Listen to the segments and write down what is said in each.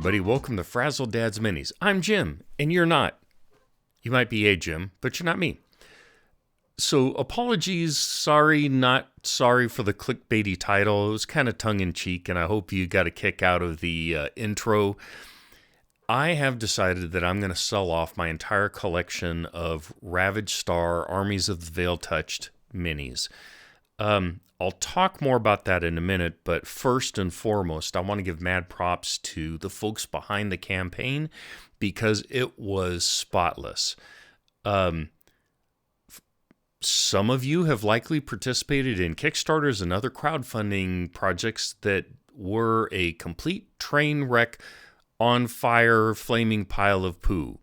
everybody. Welcome to Frazzle Dad's Minis. I'm Jim, and you're not. You might be a Jim, but you're not me. So apologies, sorry, not sorry for the clickbaity title. It was kind of tongue-in-cheek, and I hope you got a kick out of the intro. I have decided that I'm going to sell off my entire collection of Ravaged Star Armies of the Veil Touched minis. I'll talk more about that in a minute, but first and foremost, I want to give mad props to the folks behind the campaign because it was spotless. Some of you have likely participated in Kickstarters and other crowdfunding projects that were a complete train wreck, on fire, flaming pile of poo.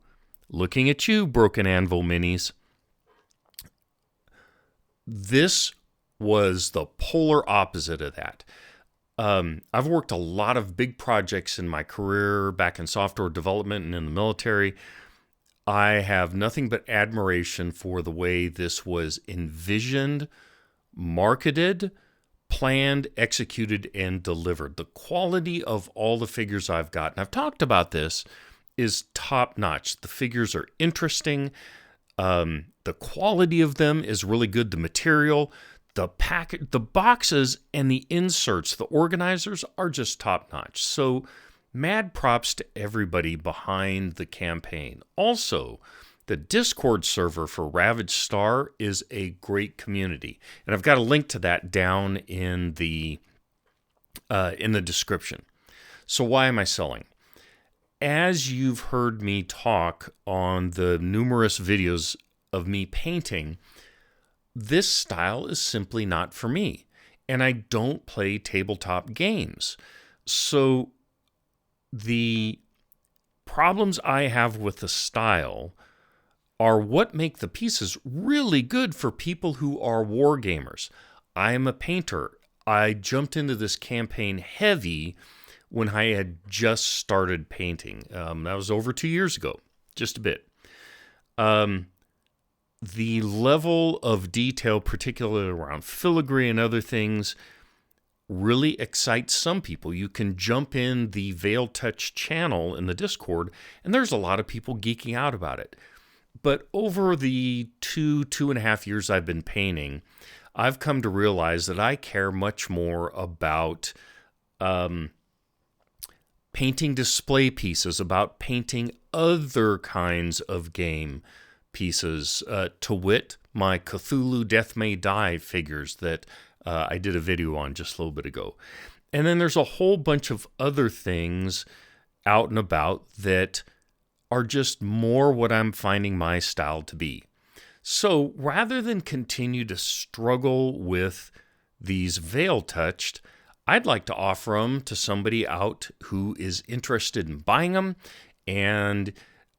Looking at you, Broken Anvil minis. This was the polar opposite of that. I've worked a lot of big projects in my career back in software development and in the military. I have nothing but admiration for the way this was envisioned, marketed, planned, executed, and delivered. The quality of all the figures I've got, and I've talked about this, is top-notch. The figures are interesting. The quality of them is really good. The material, the package, the boxes, and the inserts, the organizers are just top-notch. So mad props to everybody behind the campaign. Also, the Discord server for Ravaged Star is a great community, and I've got a link to that down in the description. So why am I selling? As you've heard me talk on the numerous videos of me painting, this style is simply not for me, and I don't play tabletop games. So the problems I have with the style are what make the pieces really good for people who are war gamers. I am a painter. I jumped into this campaign heavy when I had just started painting. That was over 2 years ago, just a bit. The level of detail, particularly around filigree and other things, really excites some people. You can jump in the Veil Touch channel in the Discord, and there's a lot of people geeking out about it. But over the two and a half years I've been painting, I've come to realize that I care much more about painting display pieces, about painting other kinds of game pieces, to wit, my Cthulhu Death May Die figures that I did a video on just a little bit ago. And then there's a whole bunch of other things out and about that are just more what I'm finding my style to be. So rather than continue to struggle with these Veil Touched, I'd like to offer them to somebody out who is interested in buying them and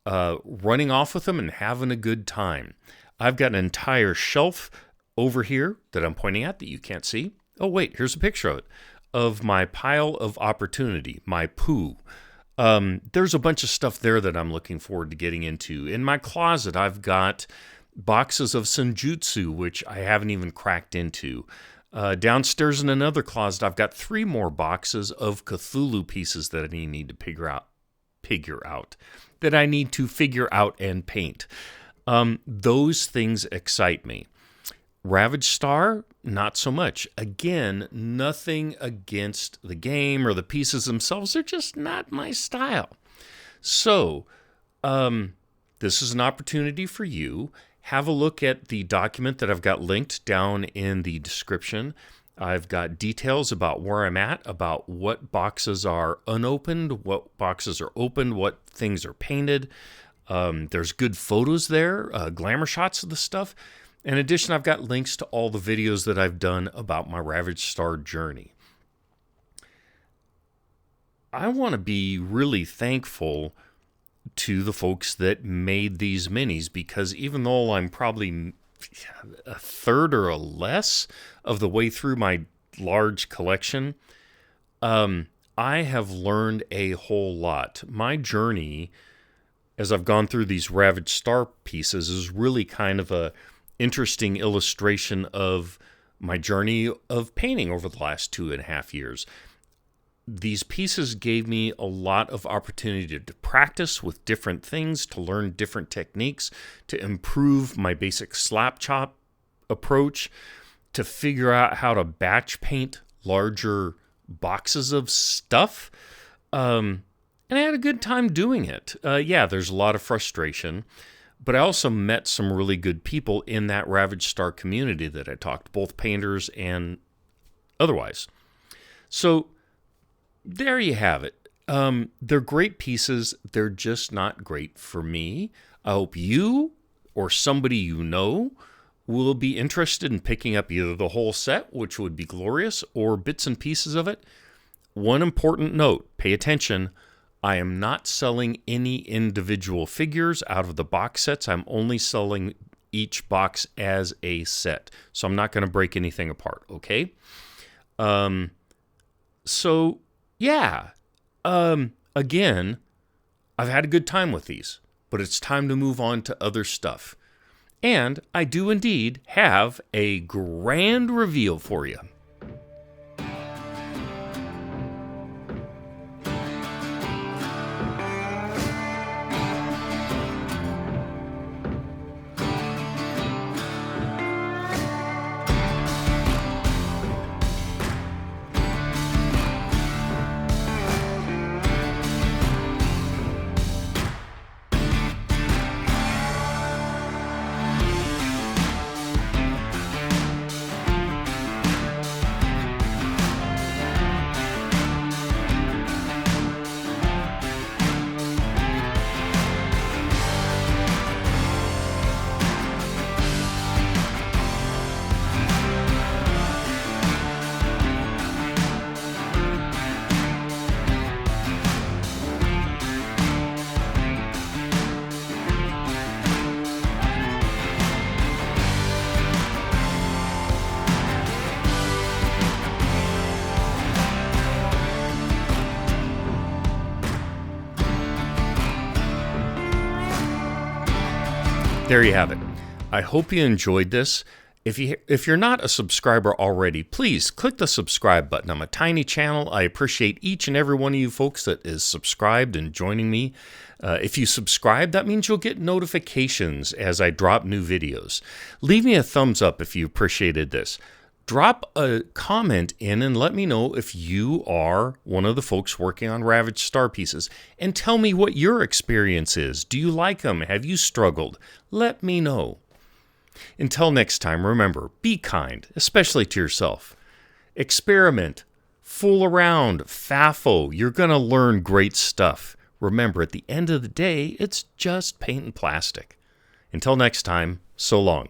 running off with them and having a good time. I've got an entire shelf over here that I'm pointing at that you can't see. Oh, wait, here's a picture of it, of my pile of opportunity, my poo. There's a bunch of stuff there that I'm looking forward to getting into. In my closet, I've got boxes of Senjutsu, which I haven't even cracked into. Downstairs in another closet, I've got 3 more boxes of Cthulhu pieces that I need to figure out and paint. Those things excite me. Ravaged Star, not so much. Again, nothing against the game or the pieces themselves. They're just not my style. So, this is an opportunity for you. Have a look at the document that I've got linked down in the description. I've got details about where I'm at, about what boxes are unopened, what boxes are opened, what things are painted. There's good photos there, glamour shots of the stuff. In addition, I've got links to all the videos that I've done about my Ravaged Star journey. I want to be really thankful to the folks that made these minis, because even though I'm probably a third or a less of the way through my large collection, I have learned a whole lot. My journey, as I've gone through these Ravaged Star pieces, is really kind of a interesting illustration of my journey of painting over the last 2.5 years. these pieces gave me a lot of opportunity to practice with different things, to learn different techniques, to improve my basic slap chop approach, to figure out how to batch paint larger boxes of stuff. And I had a good time doing it. Yeah, there's a lot of frustration, but I also met some really good people in that Ravaged Star community that I talked, both painters and otherwise. So there you have it. They're great pieces. They're just not great for me. I hope you or somebody you know will be interested in picking up either the whole set, which would be glorious, or bits and pieces of it. One important note, pay attention. I am not selling any individual figures out of the box sets. I'm only selling each box as a set. So I'm not going to break anything apart, okay? So, yeah. Again, I've had a good time with these, but it's time to move on to other stuff. And I do indeed have a grand reveal for you. There you have it. I hope you enjoyed this. If you're not a subscriber already, please click the subscribe button. I'm a tiny channel. I appreciate each and every one of you folks that is subscribed and joining me. If you subscribe, that means you'll get notifications as I drop new videos. Leave me a thumbs up if you appreciated this. Drop a comment in and let me know if you are one of the folks working on Ravaged Star pieces. And tell me what your experience is. Do you like them? Have you struggled? Let me know. Until next time, remember, be kind, especially to yourself. Experiment, fool around, faffo. You're going to learn great stuff. Remember, at the end of the day, it's just paint and plastic. Until next time, so long.